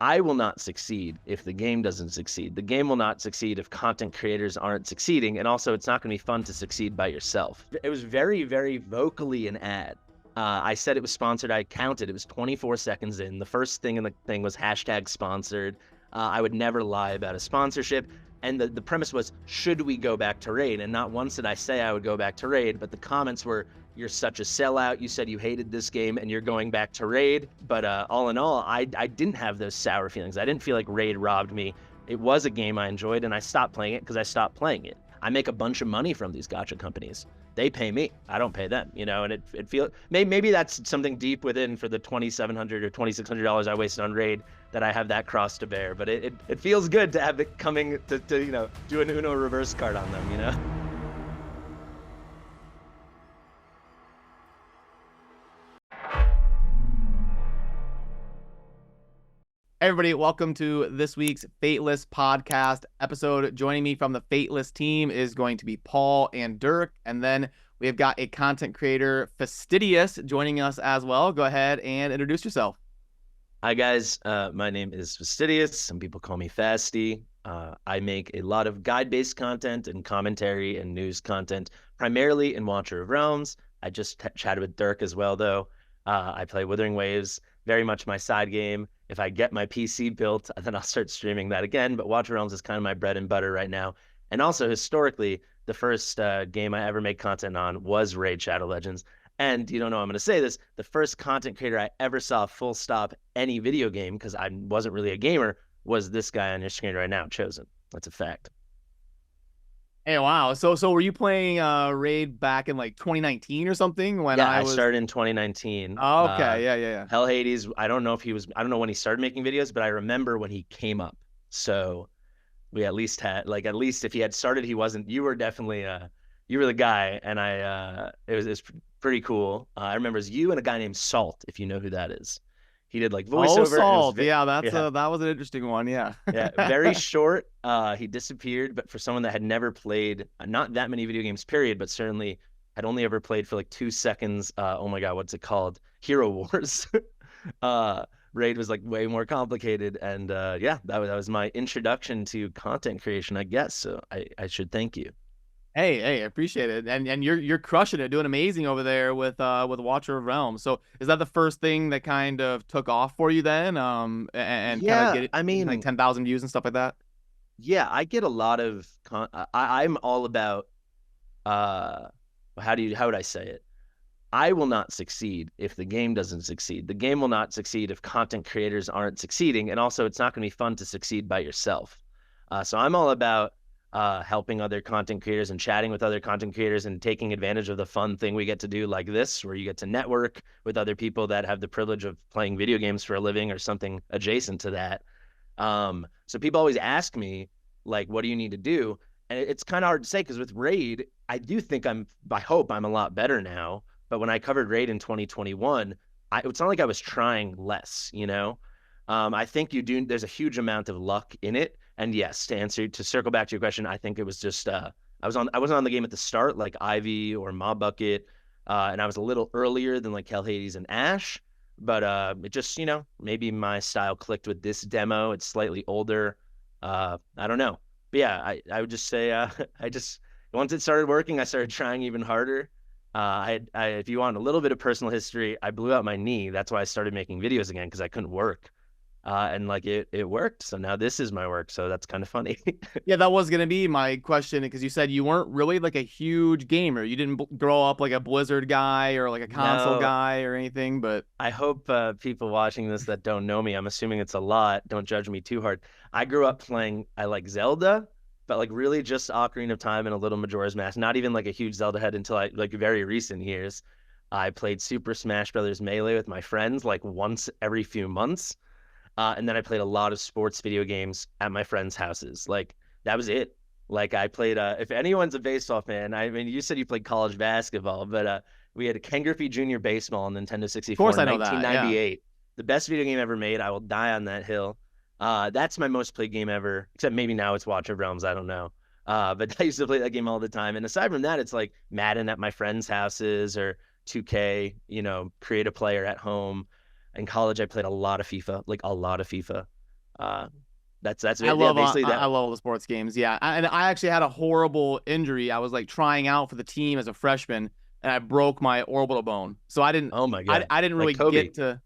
I will not succeed if the game doesn't succeed. The game will not succeed if content creators aren't succeeding. And also, it's not going to be fun to succeed by yourself. It was very, very vocally an ad. I said it was sponsored. I counted. It was 24 seconds in. The first thing in the thing was hashtag sponsored. I would never lie about a sponsorship. And the premise was, should we go back to Raid? And not once did I say I would go back to Raid, but the comments were, you're such a sellout. You said you hated this game and you're going back to Raid. But all in all, I didn't have those sour feelings. I didn't feel like Raid robbed me. It was a game I enjoyed, and I stopped playing it because I stopped playing it. I make a bunch of money from these gacha companies. They pay me. I don't pay them, you know, and it feels, maybe that's something deep within for the $2,700 or $2,600 I wasted on Raid, that I have that cross to bear. But it feels good to have it coming to you know, do an Uno reverse card on them, you know? Hey everybody, welcome to this week's Fateless podcast episode. Joining me from the Fateless team is going to be Paul and Dirk, and then we have got a content creator, Fastidious, joining us as well. Go ahead and introduce yourself. Hi guys, my name is Fastidious. Some people call me Fasty. I make a lot of guide-based content and commentary and news content, primarily in Watcher of Realms. I just chatted with Dirk as well, though. I play Withering Waves, very much my side game. If I get my PC built, then I'll start streaming that again. But Watcher of Realms is kind of my bread and butter right now. And also, historically, the first game I ever made content on was Raid Shadow Legends. And you don't know I'm going to say this, the first content creator I ever saw full stop any video game, because I wasn't really a gamer, was this guy on your screen right now, Chosen. That's a fact. Hey, wow. So were you playing Raid back in like 2019 or something? When I started in 2019. Oh, okay. Yeah. Hell Hades, I don't know when he started making videos, but I remember when he came up. So we at least if he had started, you were definitely, you were the guy. And it was pretty cool. I remember it was you and a guy named Salt, if you know who that is. He did like voiceover. Oh, Salt. Yeah, that was an interesting one. Yeah. Yeah, very short. He disappeared, but for someone that had never played, not that many video games, period, but certainly had only ever played for like 2 seconds. Oh my God, what's it called? Hero Wars. Raid was like way more complicated. And yeah, that was my introduction to content creation, I guess. So I should thank you. Hey, I appreciate it. And you're crushing it, doing amazing over there with Watcher of Realms. So is that the first thing that kind of took off for you then? And yeah, kind of get it, I mean, like 10,000 views and stuff like that? Yeah, I get a lot of I'm all about how would I say it? I will not succeed if the game doesn't succeed. The game will not succeed if content creators aren't succeeding. And also, it's not going to be fun to succeed by yourself. So I'm all about helping other content creators and chatting with other content creators and taking advantage of the fun thing we get to do like this, where you get to network with other people that have the privilege of playing video games for a living or something adjacent to that. So people always ask me, like, what do you need to do? And it's kind of hard to say, because with Raid, I do think I hope I'm a lot better now. But when I covered Raid in 2021, it's not like I was trying less, you know? I think there's a huge amount of luck in it. And yes, to circle back to your question, I think it was just, I wasn't on the game at the start, like Ivy or Mob Bucket. And I was a little earlier than like Hell Hades and Ash. But it just, you know, maybe my style clicked with this demo. It's slightly older. I don't know. But yeah, I would just say once it started working, I started trying even harder. If you want a little bit of personal history, I blew out my knee. That's why I started making videos again, because I couldn't work. And like it worked. So now this is my work. So that's kind of funny. Yeah, that was going to be my question, because you said you weren't really like a huge gamer. You didn't grow up like a Blizzard guy or like a console guy or anything, but I hope people watching this that don't know me, I'm assuming it's a lot, don't judge me too hard. I grew up I like Zelda, but like really just Ocarina of Time and a little Majora's Mask. Not even like a huge Zelda head until like very recent years. I played Super Smash Brothers Melee with my friends like once every few months. And then I played a lot of sports video games at my friends' houses. Like, that was it. Like, I played, if anyone's a baseball fan, I mean, you said you played college basketball, but we had a Ken Griffey Jr. baseball on Nintendo 64 of course in I know 1998. That, yeah. The best video game ever made. I will die on that hill. That's my most played game ever, except maybe now it's Watch of Realms. I don't know. But I used to play that game all the time. And aside from that, it's like Madden at my friends' houses or 2K, you know, create a player at home. In college, I played a lot of FIFA, like a lot of FIFA. Uh, that's I yeah, love basically I that. love all the sports games. Yeah, and I actually had a horrible injury. I was like trying out for the team as a freshman, and I broke my orbital bone. So Oh my god, I didn't like really Kobe. get to.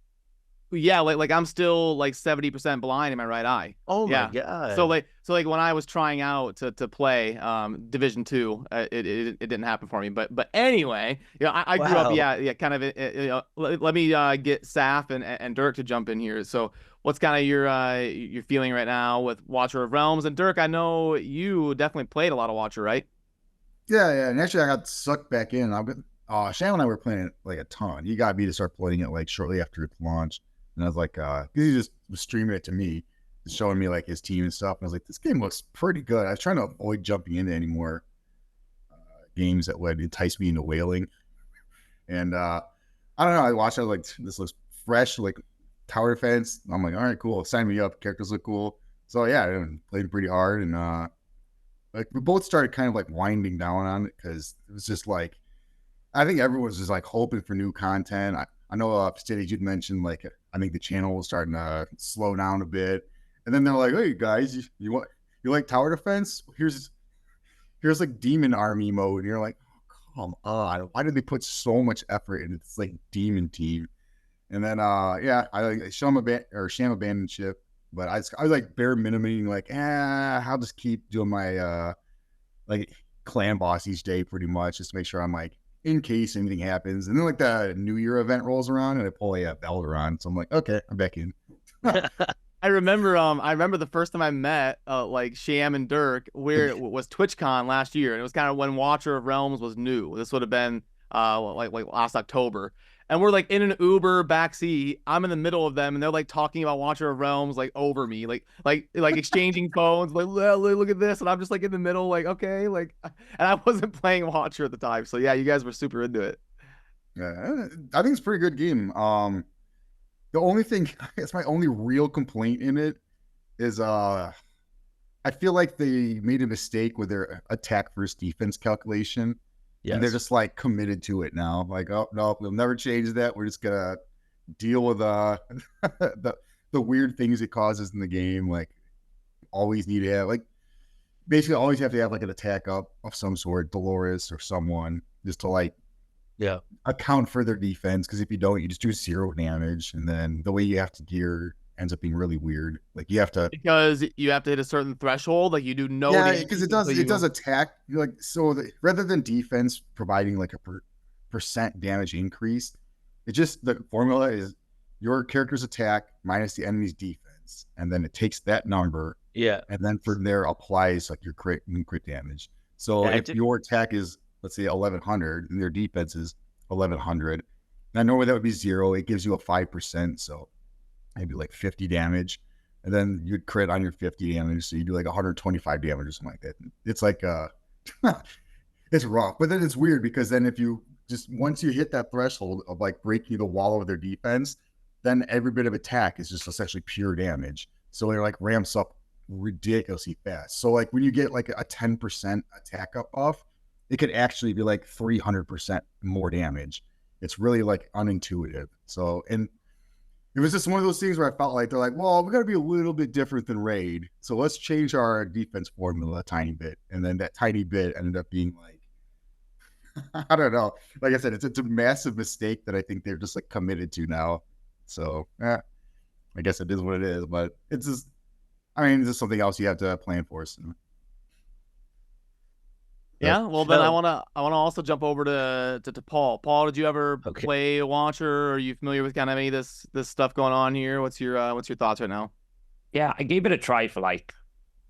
Yeah, like I'm still like 70% blind in my right eye. Oh my Yeah. So god. like when I was trying out to play Division 2, it didn't happen for me. But anyway, I grew up, Wow. kind of, let me get Saf and Dirk to jump in here. So what's kind of your feeling right now with Watcher of Realms? And Dirk, I know you definitely played a lot of Watcher, right? Yeah, yeah. And actually, I got sucked back in. Shan and I were playing it like a ton. He got me to start playing it like shortly after its launch, and I was like, because he just was streaming it to me, showing me like his team and stuff. And I was like, this game looks pretty good. I was trying to avoid jumping into any more games that would entice me into whaling. And I don't know. I watched it. I was like, this looks fresh, like tower defense. I'm like, all right, cool. Sign me up. Characters look cool. So yeah, I played pretty hard, and like we both started kind of like winding down on it because it was just like I think everyone's just like hoping for new content. I know Fastidious, you'd mentioned like I think the channel was starting to slow down a bit, and then they're like, "Hey guys, you like tower defense? Here's like demon army mode." And you're like, oh, "Come on, why did they put so much effort into this like demon team?" And then yeah, I sham abandoned ship, but I was like bare minimuming like, I'll just keep doing my like clan boss each day pretty much just to make sure I'm like in case anything happens. And then like the New Year event rolls around and I pull a Belderon. So I'm like, okay, I'm back in. I remember the first time I met like Sham and Dirk where it was TwitchCon last year, and it was kind of when Watcher of Realms was new. This would have been like last October. And we're like in an Uber backseat. I'm in the middle of them, and they're like talking about Watcher of Realms like over me, like exchanging phones, like look at this, and I'm just like in the middle, like okay, like, and I wasn't playing Watcher at the time, so yeah, you guys were super into it. Yeah, I think it's a pretty good game. The only thing, it's my only real complaint in it is I feel like they made a mistake with their attack versus defense calculation. And they're Yes. just like committed to it now. Like, oh no, we'll never change that. We're just gonna deal with the weird things it causes in the game. Like, always need to have like basically always have to have like an attack up of some sort, Dolores or someone, just to like Yeah. account for their defense. Because if you don't, you just do 0 damage, and then the way you have to gear ends up being really weird. Like you have to Because you have to hit a certain threshold, like you do no yeah, damage because until it does you. attack. Like so, rather than defense providing like a percent damage increase, it just the formula is your character's attack minus the enemy's defense, and then it takes that number, Yeah. and then from there applies like your crit and crit damage. So Yeah. if your attack is let's say 1100 and their defense is 1100, now normally that would be 0. It gives you a 5%, so maybe like 50 damage, and then you'd crit on your 50 damage, so you do like 125 damage or something like that. It's like it's rough, but then it's weird because then if you just once you hit that threshold of like breaking the wall of their defense, then every bit of attack is just essentially pure damage. So it like ramps up ridiculously fast. So like when you get like a 10% attack up off, it could actually be like 300% more damage. It's really like unintuitive. So and it was just one of those things where I felt like they're like, well, we got to be a little bit different than Raid. So let's change our defense formula a tiny bit. And then that tiny bit ended up being like, I don't know. Like I said, it's a massive mistake that I think they're just like committed to now. So I guess it is what it is. But it's just, I mean, it's just something else you have to plan for. So. Yeah, well then So I wanna also jump over to Paul. Paul, did you ever okay. play Watcher? Are you familiar with kind of any of this stuff going on here? What's your thoughts right now? Yeah, I gave it a try for like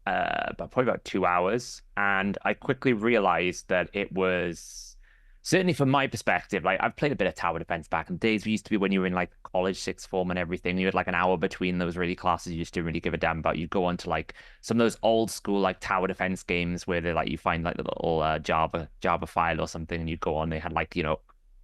probably about 2 hours, and I quickly realized that it was certainly from my perspective. Like I've played a bit of tower defense back in the days. We used to be when you were in like college sixth form and everything. You had like an hour between those really classes you just didn't really give a damn about. You'd go on to like some of those old school like tower defense games where they like you find like the little Java file or something, and you go on. They had like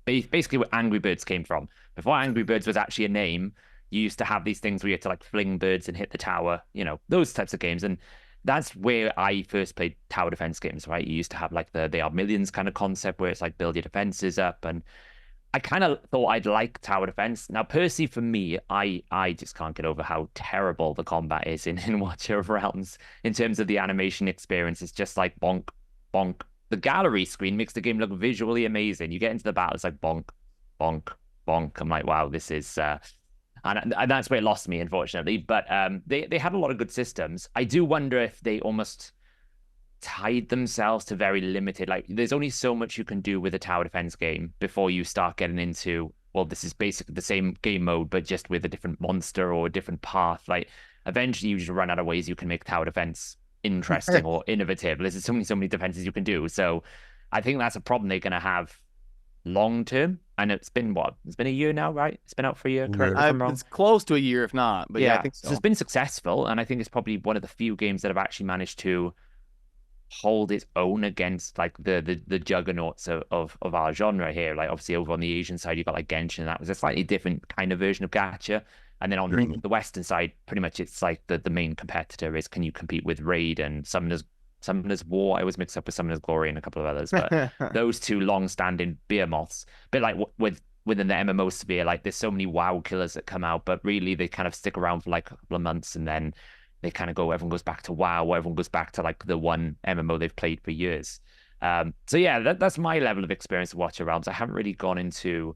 basically where Angry Birds came from. Before Angry Birds was actually a name, you used to have these things where you had to like fling birds and hit the tower, those types of games. And that's where I first played tower defense games, right? You used to have like the They Are Millions kind of concept where it's like build your defenses up. And I kind of thought I'd like tower defense. Now, personally, for me, I just can't get over how terrible the combat is in Watcher of Realms in terms of the animation experience. It's just like bonk, bonk. The gallery screen makes the game look visually amazing. You get into the battle, it's like bonk, bonk, bonk. I'm like, wow, this is and that's where it lost me, unfortunately. But they had a lot of good systems. I do wonder if they almost tied themselves to very limited. Like, there's only so much you can do with a tower defense game before you start getting into, well, this is basically the same game mode, but just with a different monster or a different path. Like, eventually you just run out of ways you can make tower defense interesting or innovative. There's so many defenses you can do. So I think that's a problem they're going to have long term. And it's been what? It's been a year now, right? It's been out for a year. Correct me if I'm wrong. It's close to a year, if not. But yeah, I think so. So it's been successful, and I think it's probably one of the few games that have actually managed to hold its own against like the juggernauts of our genre here. Like, obviously over on the Asian side, you've got like Genshin, and that was a slightly different kind of version of gacha. And then on the Western side, pretty much it's like the main competitor is, can you compete with Raid and Summoner's War? I always mix up with Summoner's Glory and a couple of others, but those two long-standing behemoths. A bit like within the MMO sphere, like there's so many WoW killers that come out, but really they kind of stick around for like a couple of months, and then they kind of go, everyone goes back to WoW, everyone goes back to like the one MMO they've played for years. So yeah, that's my level of experience with Watcher Realms. I haven't really gone into,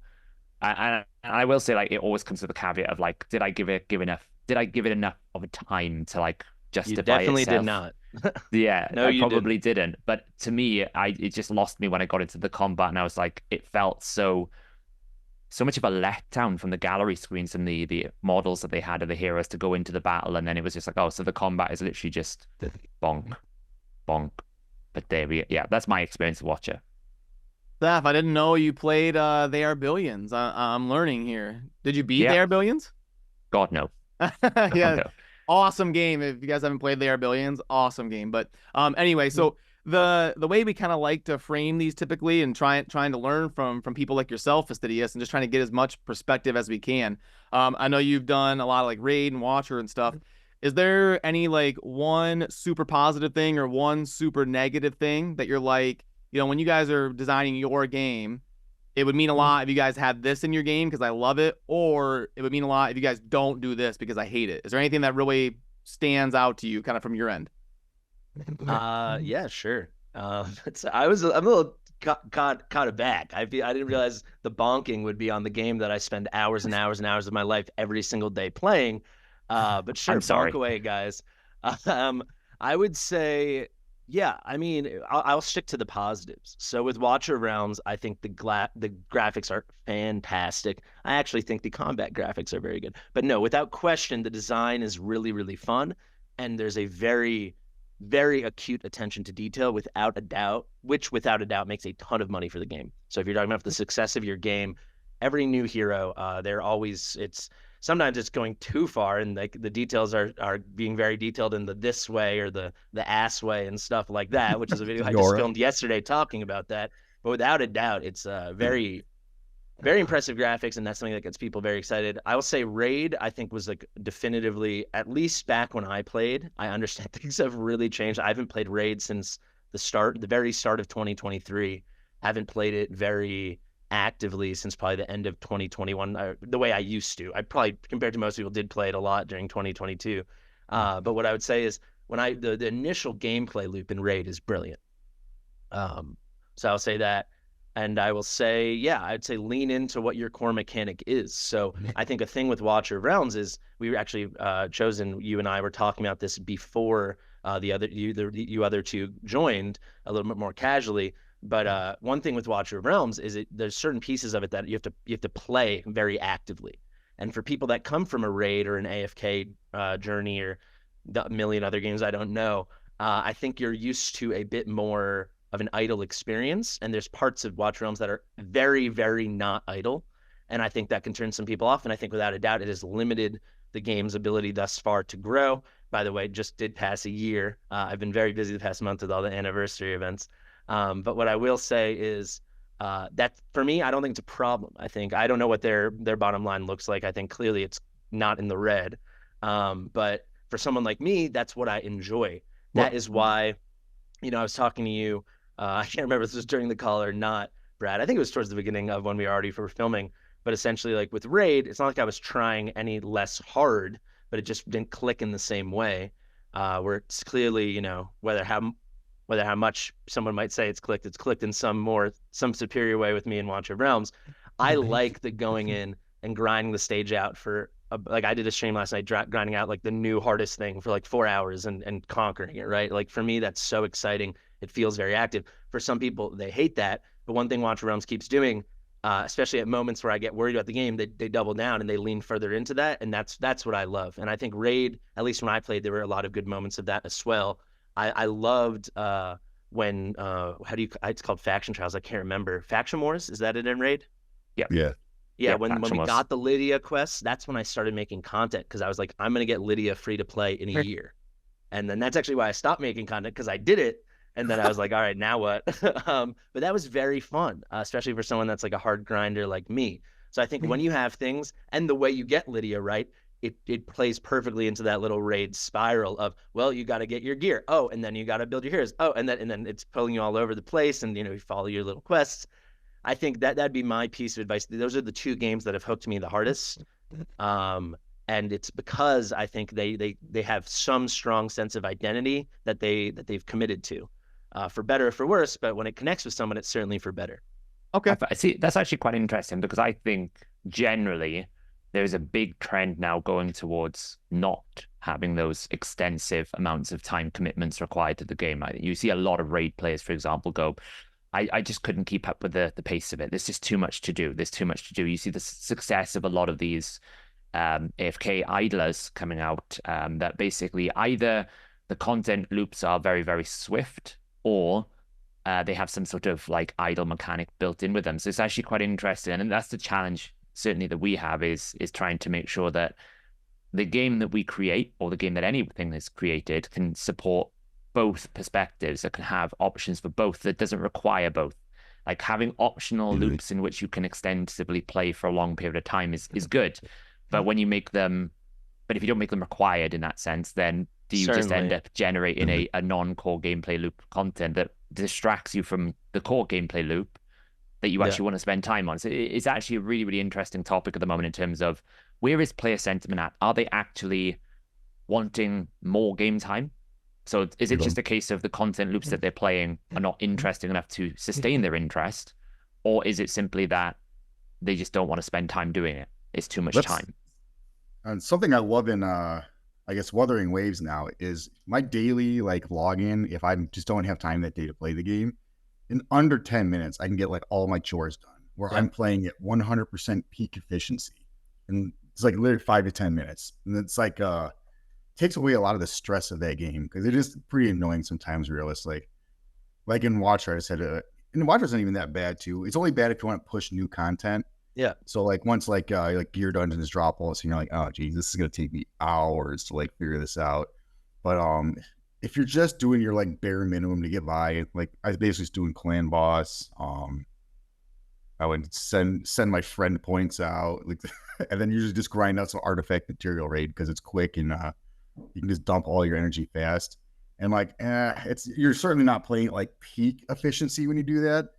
and I will say, like, it always comes with a caveat of like, did I give it enough of a time to like justify You definitely itself? did not. Yeah, No, I you probably didn't. But to me, it just lost me when I got into the combat, and I was like, it felt so much of a letdown from the gallery screens and the models that they had of the heroes to go into the battle, and then it was just like, oh, so the combat is literally just bonk, bonk. But yeah, that's my experience of Watcher. Steph, I didn't know you played They Are Billions. I'm learning here. Did you beat Yeah. They Are Billions? God, no. Yeah. No. Awesome game. If you guys haven't played They Are Billions, awesome game. But anyway, so the way we kind of like to frame these typically, and trying to learn from people like yourself, Fastidious, and just trying to get as much perspective as we can. I know you've done a lot of like Raid and Watcher and stuff. Is there any like one super positive thing or one super negative thing that you're like, when you guys are designing your game, it would mean a lot if you guys had this in your game because I love it, or it would mean a lot if you guys don't do this because I hate it? Is there anything that really stands out to you kind of from your end? Yeah, sure. I'm a little caught aback. I didn't realize the bonking would be on the game that I spend hours and hours and hours of my life every single day playing. But sure, I'm sorry. bonk away, guys. I would say, yeah, I mean, I'll stick to the positives. So with Watcher Realms, I think the graphics are fantastic. I actually think the combat graphics are very good. But no, without question, the design is really, really fun. And there's a very, very acute attention to detail without a doubt, which without a doubt makes a ton of money for the game. So if you're talking about the success of your game, every new hero, sometimes it's going too far, and like the details are being very detailed in the this way or the ass way and stuff like that, which is a video I just filmed yesterday talking about that. But without a doubt, it's very, very impressive graphics, and that's something that gets people very excited. I will say Raid, I think, was like definitively, at least back when I played, I understand things have really changed. I haven't played Raid since the very start of 2023. Haven't played it very actively since probably the end of 2021, the way I used to. I probably, compared to most people, did play it a lot during 2022. But what I would say is the initial gameplay loop in Raid is brilliant. So I'll say that. And I will say, yeah, I'd say lean into what your core mechanic is. So I think a thing with Watcher of Realms is we were actually chosen, you and I were talking about this before you other two joined a little bit more casually. But one thing with Watcher of Realms is there's certain pieces of it that you have to play very actively. And for people that come from a Raid or an AFK journey or a million other games I don't know, I think you're used to a bit more of an idle experience. And there's parts of Watcher Realms that are very, very not idle. And I think that can turn some people off. And I think without a doubt, it has limited the game's ability thus far to grow. By the way, just did pass a year. I've been very busy the past month with all the anniversary events. But what I will say is that for me, I don't think it's a problem. I don't know what their bottom line looks like. I think clearly it's not in the red. But for someone like me, that's what I enjoy. That is why, I was talking to you. I can't remember if this was during the call or not, Brad. I think it was towards the beginning of when we already were filming. But essentially, like with Raid, it's not like I was trying any less hard, but it just didn't click in the same way. Where it's clearly, whether how much someone might say it's clicked in some superior way with me in Watch of Realms. I like the going in and grinding the stage out for like I did a stream last night, grinding out like the new hardest thing for like 4 hours and conquering it, right? Like for me, that's so exciting. It feels very active. For some people, they hate that. But one thing Watch of Realms keeps doing, especially at moments where I get worried about the game, they double down and they lean further into that. And that's what I love. And I think Raid, at least when I played, there were a lot of good moments of that as well. I loved when it's called Faction Trials. I can't remember. Faction Wars, is that it in Raid? Yeah. Yeah. Yeah, Yep, when we Wars. got the Lydia quests, that's when I started making content because I was like, I'm going to get Lydia free to play in a year. And then that's actually why I stopped making content because I did it. And then I was like, all right, now what? But that was very fun, especially for someone that's like a hard grinder like me. So I think when you have things and the way you get Lydia, right, it plays perfectly into that little Raid spiral of, well, you got to get your gear. Oh, and then you got to build your heroes. Oh, and then it's pulling you all over the place and, you follow your little quests. I think that'd be my piece of advice. Those are the two games that have hooked me the hardest. And it's because I think they have some strong sense of identity that they've committed to, for better or for worse. But when it connects with someone, it's certainly for better. Okay. I see. That's actually quite interesting because I think generally there's a big trend now going towards not having those extensive amounts of time commitments required to the game. You see a lot of Raid players, for example, go, I just couldn't keep up with the pace of it. There's just too much to do. There's too much to do. You see the success of a lot of these AFK idlers coming out, that basically either the content loops are very, very swift or they have some sort of like idle mechanic built in with them. So it's actually quite interesting. And that's the challenge certainly that we have is trying to make sure that the game that we create or the game that anything is created can support both perspectives, that can have options for both, that doesn't require both. Like having optional loops in which you can extensively play for a long period of time is good. But when you make them, but if you don't make them required in that sense, then do you just end up generating a non-core gameplay loop content that distracts you from the core gameplay loop that you actually want to spend time on? So it's actually a really, really interesting topic at the moment in terms of where is player sentiment at? Are they actually wanting more game time? So is it just a case of the content loops that they're playing are not interesting enough to sustain their interest? Or is it simply that they just don't want to spend time doing it? It's too much time. And something I love in, I guess, Wuthering Waves now is my daily like login. If I just don't have time that day to play the game, in under 10 minutes, I can get like all my chores done where I'm playing at 100% peak efficiency. And it's like literally 5 to 10 minutes. And it's like, takes away a lot of the stress of that game because it is pretty annoying sometimes, realistically. Like in Watcher, I said, and Watcher's not even that bad too. It's only bad if you want to push new content. Yeah. So like once like Gear Dungeons drop all this, and you're like, oh geez, this is gonna take me hours to like figure this out. But if you're just doing your like bare minimum to get by, like I was basically just doing clan boss. I would send my friend points out, like, and then usually just grind out some artifact material raid because it's quick and you can just dump all your energy fast. And like, you're certainly not playing at like peak efficiency when you do that,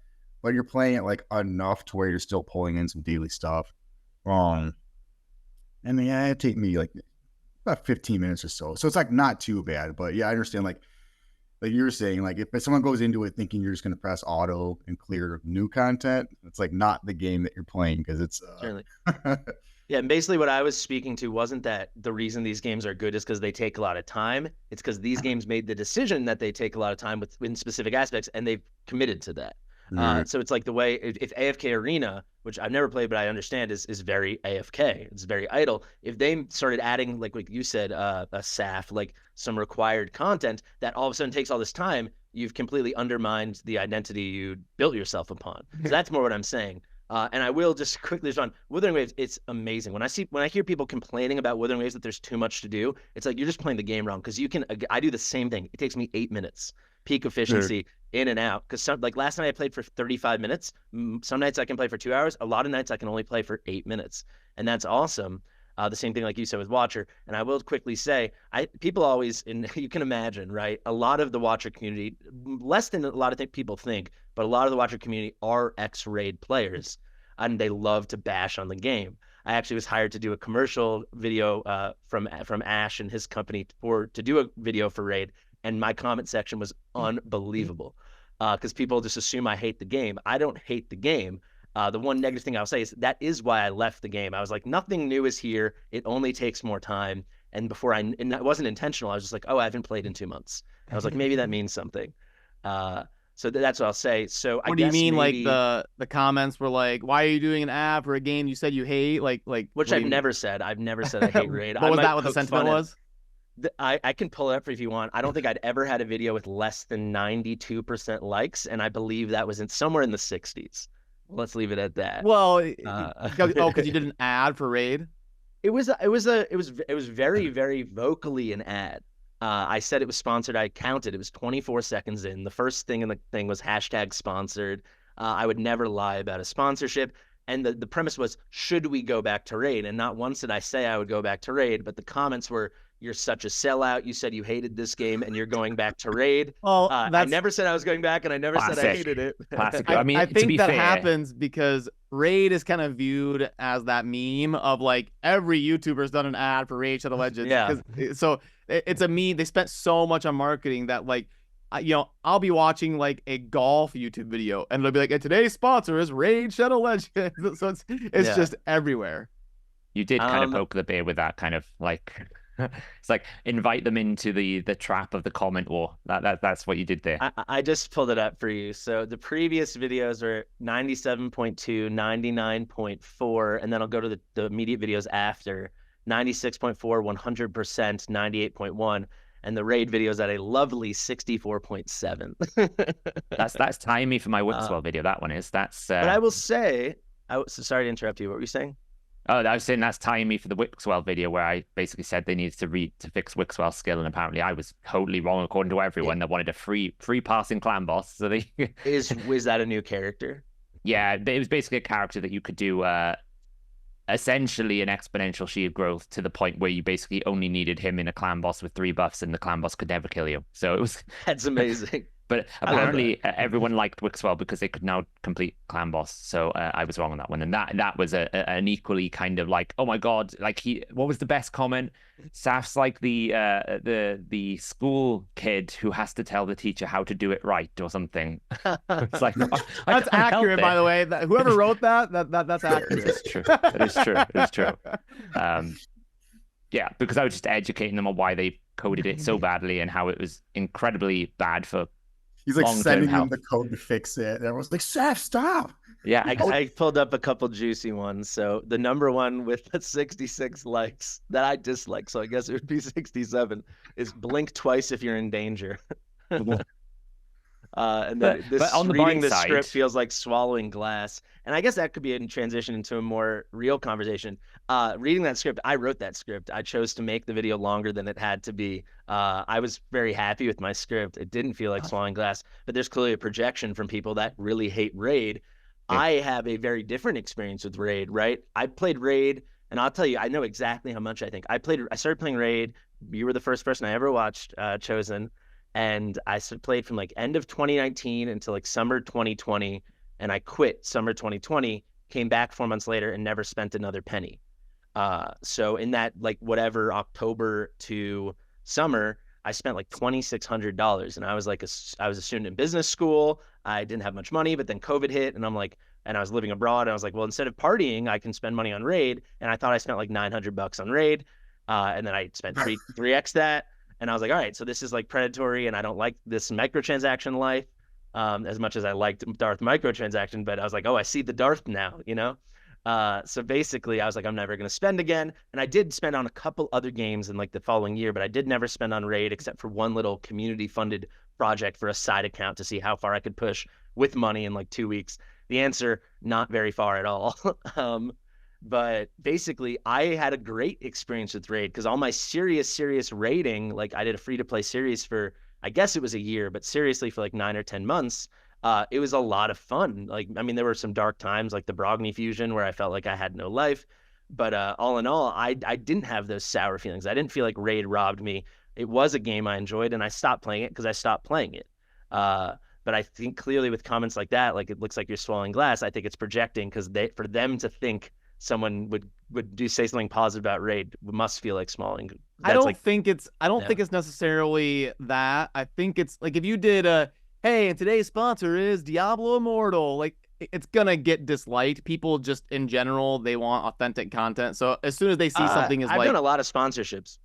but you're playing it like enough to where you're still pulling in some daily stuff. And yeah, it'd take me like about 15 minutes or so. So it's like not too bad, but yeah, I understand like you were saying, like if someone goes into it thinking you're just going to press auto and clear new content, it's like not the game that you're playing because it's certainly. Yeah, and basically what I was speaking to wasn't that the reason these games are good is because they take a lot of time. It's because these games made the decision that they take a lot of time in specific aspects, and they've committed to that. So it's like the way if AFK Arena, which I've never played but I understand is very AFK, it's very idle. If they started adding like you said, a SAF, like some required content that all of a sudden takes all this time, you've completely undermined the identity you built yourself upon. So that's more what I'm saying. And I will just quickly respond. Wuthering Waves, it's amazing. When I hear people complaining about Wuthering Waves that there's too much to do, it's like you're just playing the game wrong because I do the same thing. It takes me 8 minutes, peak efficiency, in and out. Because like last night I played for 35 minutes. Some nights I can play for 2 hours. A lot of nights I can only play for 8 minutes, and that's awesome. The same thing like you said with Watcher. And I will quickly say, people always, and you can imagine, right? A lot of the Watcher community, less than a lot of people think, but a lot of the Watcher community are ex-Raid players, and they love to bash on the game. I actually was hired to do a commercial video from Ash and his company to do a video for Raid, and my comment section was unbelievable because people just assume I hate the game. I don't hate the game. The one negative thing I'll say is that is why I left the game. I was like, nothing new is here. It only takes more time. And and that wasn't intentional. I was just like, oh, I haven't played in 2 months. I was like, maybe that means something. So that's what I'll say. So what do you mean? Maybe, like the comments were like, why are you doing an ad for a game you said you hate? Like which I've never said. I've never said I hate Raid. What was that? What the sentiment was? I can pull it up if you want. I don't think I'd ever had a video with less than 92% likes, and I believe that was somewhere in the 60s. Let's leave it at that. Well, because you did an ad for Raid. It was very, very vocally an ad. I said it was sponsored. I counted. It was 24 seconds in. The first thing in the thing was #sponsored. I would never lie about a sponsorship. And the premise was, should we go back to Raid? And not once did I say I would go back to Raid, but the comments were, you're such a sellout. You said you hated this game and you're going back to Raid. Well, I never said I was going back, and I never said I hated it. Classic. I mean, I think that fair, happens because Raid is kind of viewed as that meme of like every YouTuber's done an ad for Raid Shadow Legends. Yeah. So it's a meme. They spent so much on marketing that like, I'll be watching like a golf YouTube video and it'll be like, and today's sponsor is Raid Shadow Legends. So it's just everywhere. You did kind of poke the bear with that kind of like, it's like invite them into the trap of the comment war. That's what you did there. I just pulled it up for you. So the previous videos were 97.2, 99.4, and then I'll go to the immediate videos after 96.4, 100%, 98.1. And the Raid video is at a lovely 64.7. That's tying me for my Wixwell video. That one is. That's. But I will say, so sorry to interrupt you. What were you saying? Oh, I was saying that's tying me for the Wixwell video where I basically said they needed to fix Wixwell's skill, and apparently I was totally wrong according to everyone that wanted a free passing clan boss. So they was that a new character? Yeah, it was basically a character that you could do essentially an exponential shield growth to the point where you basically only needed him in a clan boss with 3 buffs, and the clan boss could never kill you. So it was that's amazing. But apparently everyone liked Wixwell because they could now complete clan boss. So I was wrong on that one. And that was an equally kind of like, oh my God, like what was the best comment? Saf's like the school kid who has to tell the teacher how to do it right or something. It's like, that's accurate, by the way. Whoever wrote that's accurate. It's true. It is true. It is true. Yeah, because I was just educating them on why they coded it so badly and how it was incredibly bad for. He's like sending them the code to fix it. And everyone's like, Seth, stop. Yeah, I pulled up a couple juicy ones. So the number one with 66 likes that I dislike, so I guess it would be 67, is blink twice if you're in danger. And then but on the reading the side, script feels like swallowing glass. And I guess that could be a transition into a more real conversation. Reading that script, I wrote that script. I chose to make the video longer than it had to be. I was very happy with my script. It didn't feel like swallowing glass, but there's clearly a projection from people that really hate Raid. Yeah. I have a very different experience with Raid, right? I played Raid, and I'll tell you, I know exactly how much I think. I started playing Raid. You were the first person I ever watched, Chosen. And I played from like end of 2019 until like summer 2020, and I quit summer 2020, came back 4 months later and never spent another penny. So in that like whatever October to summer, I spent like $2,600, and I was like I was a student in business school. I didn't have much money, but then COVID hit, and and I was living abroad. And I was like, well, instead of partying, I can spend money on Raid. And I thought I spent like $900 on Raid, and then I spent 3x that. And I was like, all right, so this is like predatory, and I don't like this microtransaction life as much as I liked Darth microtransaction. But I was like, oh, I see the Darth now, you know? So basically, I was like, I'm never going to spend again. And I did spend on a couple other games in like the following year, but I did never spend on Raid except for one little community-funded project for a side account to see how far I could push with money in like 2 weeks. The answer, not very far at all. But basically, I had a great experience with Raid because all my serious raiding, like I did a free-to-play series for, I guess it was a year, but seriously for like 9 or 10 months, it was a lot of fun. Like, I mean, there were some dark times like the Brogni fusion where I felt like I had no life. But all in all, I didn't have those sour feelings. I didn't feel like Raid robbed me. It was a game I enjoyed, and I stopped playing it because I stopped playing it. But I think clearly with comments like that, like it looks like you're swallowing glass. I think it's projecting because for them to think someone would say something positive about Raid must feel like swallowing. I don't think it's necessarily that. I think it's like if you did hey, and today's sponsor is Diablo Immortal, like it's gonna get disliked. People just in general, they want authentic content. So as soon as they see something I've done a lot of sponsorships.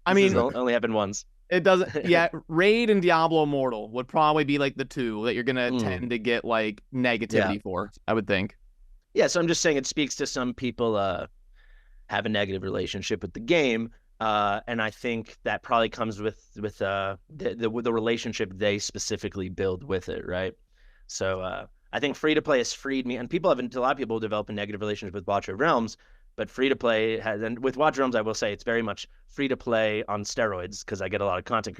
I mean, only happened once. It doesn't. Yeah, Raid and Diablo Immortal would probably be like the two that you're gonna tend to get like negativity for. I would think. Yeah, so I'm just saying it speaks to some people have a negative relationship with the game, and I think that probably comes with the relationship they specifically build with it, right? So I think free to play has freed me, and a lot of people develop a negative relationship with Watcher of Realms, but free to play has, and with Watcher of Realms, I will say it's very much free to play on steroids because I get a lot of content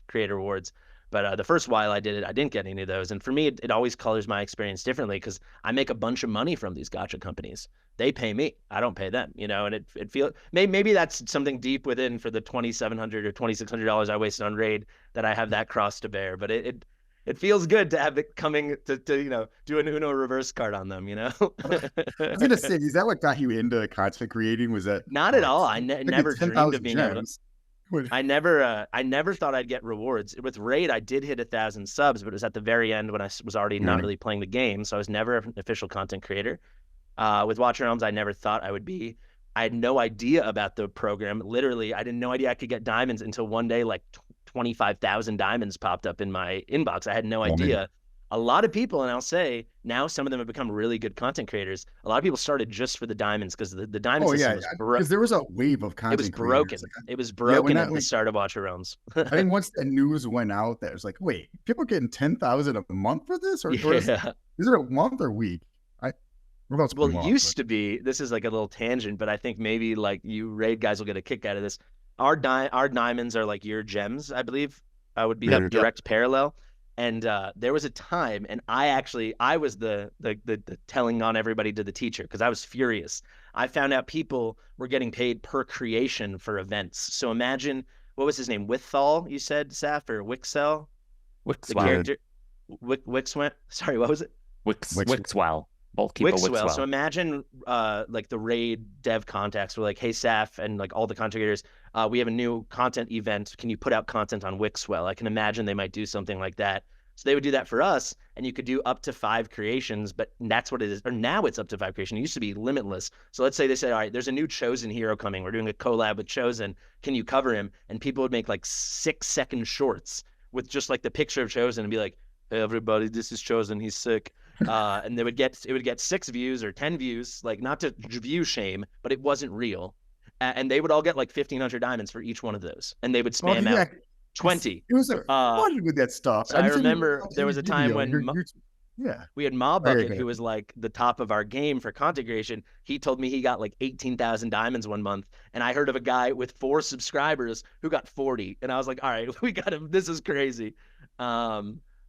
creator rewards. But the first while I did it, I didn't get any of those. And for me, it always colors my experience differently because I make a bunch of money from these gacha companies. They pay me. I don't pay them, and it feels maybe that's something deep within for the $2,700 or $2,600 I wasted on Raid that I have that cross to bear. But it feels good to have it coming to do an Uno reverse card on them, I was gonna say, is that what got you into content creating? Was that not at all? I never dreamed of being able to. I never thought I'd get rewards. With Raid, I did hit 1,000 subs, but it was at the very end when I was already not really playing the game, so I was never an official content creator. With Watcher Realms, I never thought I would be. I had no idea about the program. Literally, I didn't no idea I could get diamonds until one day, like 25,000 diamonds popped up in my inbox. I had no idea. A lot of people, and I'll say now some of them have become really good content creators. A lot of people started just for the diamonds because the diamond system was broken. Because there was a wave of content. It was broken. It was broken at the start of Watcher Realms. I think once the news went out, there was like, wait, people are getting 10,000 a month for this, or is it a month or week? It used to be. This is like a little tangent, but I think maybe like you Raid guys will get a kick out of this. Our diamonds are like your gems, I believe. Would be a direct parallel. And there was a time, and I was the telling on everybody to the teacher because I was furious. I found out people were getting paid per creation for events. So imagine, what was his name? Withal, you said, Saf, or Wixel? The character. Wixwell. Sorry, what was it? Wixwell. Wixwell. So imagine like the Raid dev contacts were like, hey, Saf, and like all the content creators, we have a new content event. Can you put out content on Wixwell? I can imagine they might do something like that. So they would do that for us, and you could do up to 5 creations, but that's what it is. Or now it's up to 5 creations. It used to be limitless. So let's say they said, all right, there's a new Chosen hero coming. We're doing a collab with Chosen. Can you cover him? And people would make like 6-second shorts with just like the picture of Chosen and be like, hey, everybody, this is Chosen. He's sick. And it would get 6 views or 10 views, like not to view shame, but it wasn't real. And they would all get like 1,500 diamonds for each one of those, and they would spam out 20. It was fun with that stuff. So I remember there was a time when we had Ma Bucket, who was like the top of our game for content creation. He told me he got like 18,000 diamonds one month, and I heard of a guy with 4 subscribers who got 40, and I was like, all right, we got him. This is crazy.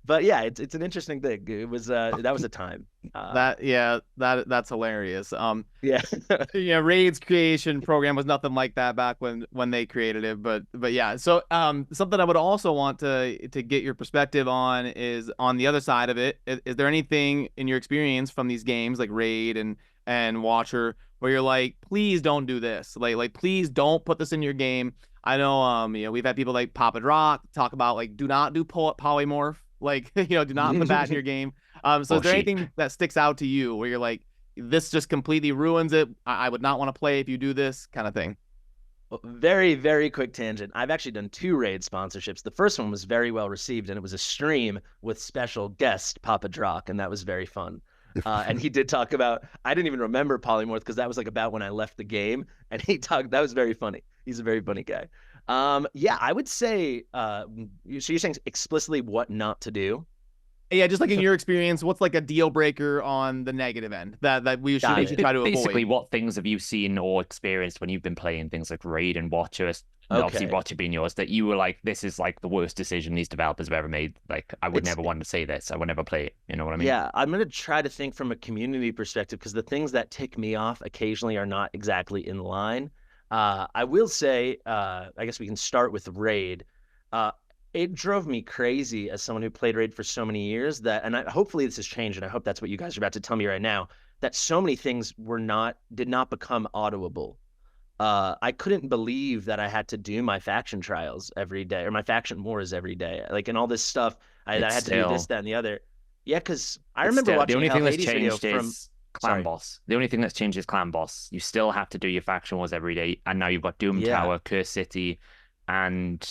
But yeah, it's an interesting thing. It was that was a time. That's hilarious. Yeah, Raid's creation program was nothing like that back when they created it. But yeah, so something I would also want to get your perspective on is on the other side of it. Is there anything in your experience from these games like Raid and Watcher where you're like, please don't do this, like please don't put this in your game? I know we've had people like Papa Rock talk about like do not do polymorph. Like, do not put that in your game. So is there anything that sticks out to you where you're like, this just completely ruins it? I would not want to play if you do this kind of thing. Well, very, very quick tangent. I've actually done 2 Raid sponsorships. The first one was very well received, and it was a stream with special guest Papa Drock, and that was very fun. And he did talk about, I didn't even remember Polymorph because that was like about when I left the game, and that was very funny. He's a very funny guy. Yeah, I would say, so you're saying explicitly what not to do? Yeah, just like in your experience, what's like a deal breaker on the negative end that we should try to avoid? Basically, what things have you seen or experienced when you've been playing things like Raid and Watcher, obviously Okay. Roger being yours, that you were like, this is like the worst decision these developers have ever made. Like, I would It's never want to say this. I would never play it. You know what I mean? Yeah, I'm gonna try to think from a community perspective because the things that tick me off occasionally are not exactly in line. I will say, I guess we can start with Raid. Uh, it drove me crazy as someone who played Raid for so many years hopefully this has changed, and I hope that's what you guys are about to tell me right now, that so many things did not become auditable. I couldn't believe that I had to do my faction trials every day or my faction wars every day. Like, and all this stuff, I It's had to do this, still, that, and the other. Yeah, because I it's remember still, the watching only a Hal thing that's Hades video changed from, is clan sorry, boss. The only thing that's changed is clan boss. You still have to do your faction wars every day. And now you've got Doom yeah, Tower, Curse City, and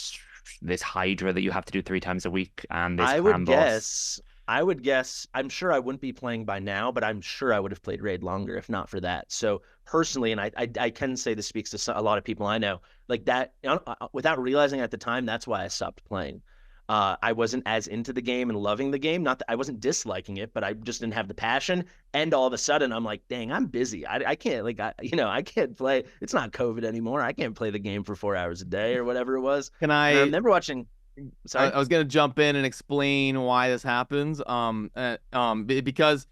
this Hydra that you have to do 3 times a week. And this I clan would boss. guess, I'm sure I wouldn't be playing by now, but I'm sure I would have played Raid longer if not for that. So personally, and I can say this speaks to a lot of people I know, like that, without realizing at the time, that's why I stopped playing. I wasn't as into the game and loving the game. Not that I wasn't disliking it, but I just didn't have the passion. And all of a sudden, I'm like, dang, I'm busy. I can't, like, I can't play. It's not COVID anymore. I can't play the game for 4 hours a day or whatever it was. Can And I I remember watching, sorry. I was gonna jump in and explain why this happens. Because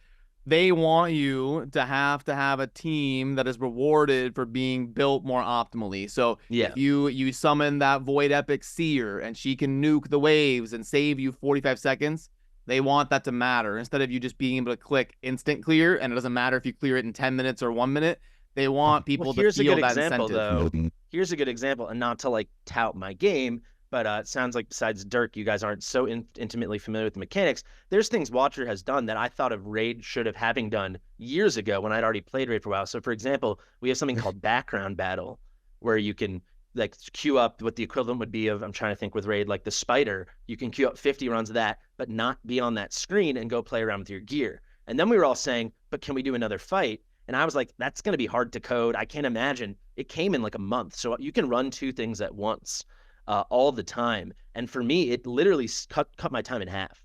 they want you to have a team that is rewarded for being built more optimally. So Yeah. if you summon that Void Epic Seer and she can nuke the waves and save you 45 seconds, they want that to matter instead of you just being able to click instant clear and it doesn't matter if you clear it in 10 minutes or 1 minute. They want Well, people to here's a feel good that example, incentive. though. Here's a good example, and not to like tout my game, but it sounds like besides Dirk, you guys aren't so intimately familiar with the mechanics. There's things Watcher has done that I thought of Raid should have having done years ago when I'd already played Raid for a while. So, for example, we have something called background battle, where you can like queue up what the equivalent would be of, I'm trying to think with Raid, like the Spider. You can queue up 50 runs of that, but not be on that screen and go play around with your gear. And then we were all saying, but can we do another fight? And I was like, that's going to be hard to code. I can't imagine. It came in like a month. So you can run two things at once all the time. And for me, it literally cut my time in half.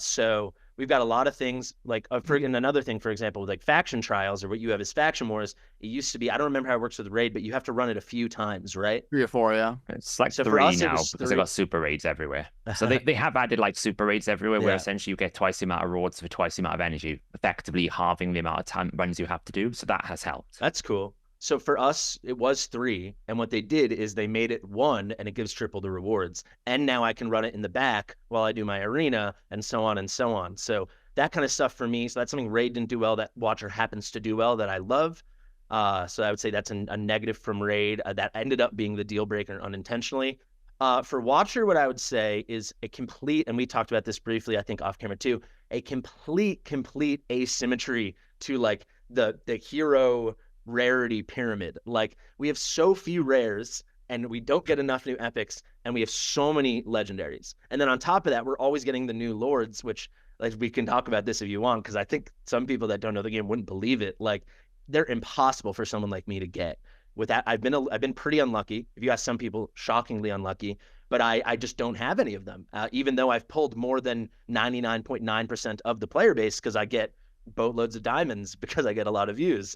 So we've got a lot of things like, and another thing, for example, with like faction trials or what you have is faction wars. It used to be, I don't remember how it works with Raid, but you have to run it a few times, right? 3 or 4, yeah. It's like So for 3 us, it now was because they 3. got super raids everywhere. So they have added like super raids everywhere where Yeah. essentially you get twice the amount of rewards for twice the amount of energy, effectively halving the amount of time runs you have to do. So that has helped. That's cool. So for us, it was 3. And what they did is they made it 1 and it gives triple the rewards. And now I can run it in the back while I do my arena and so on and so on. So that kind of stuff for me. So that's something Raid didn't do well that Watcher happens to do well that I love. So I would say that's a negative from Raid that ended up being the deal breaker unintentionally. For Watcher, what I would say is a complete, and we talked about this briefly, I think off camera too, a complete asymmetry to like the hero rarity pyramid. Like we have so few rares and we don't get enough new epics and we have so many legendaries. And then on top of that, we're always getting the new lords, which like we can talk about this if you want, because I think some people that don't know the game wouldn't believe it. Like they're impossible for someone like me to get. With that, I've been pretty unlucky. If you ask some people, shockingly unlucky. But I just don't have any of them, even though I've pulled more than 99.9% of the player base because I get boatloads of diamonds because I get a lot of views.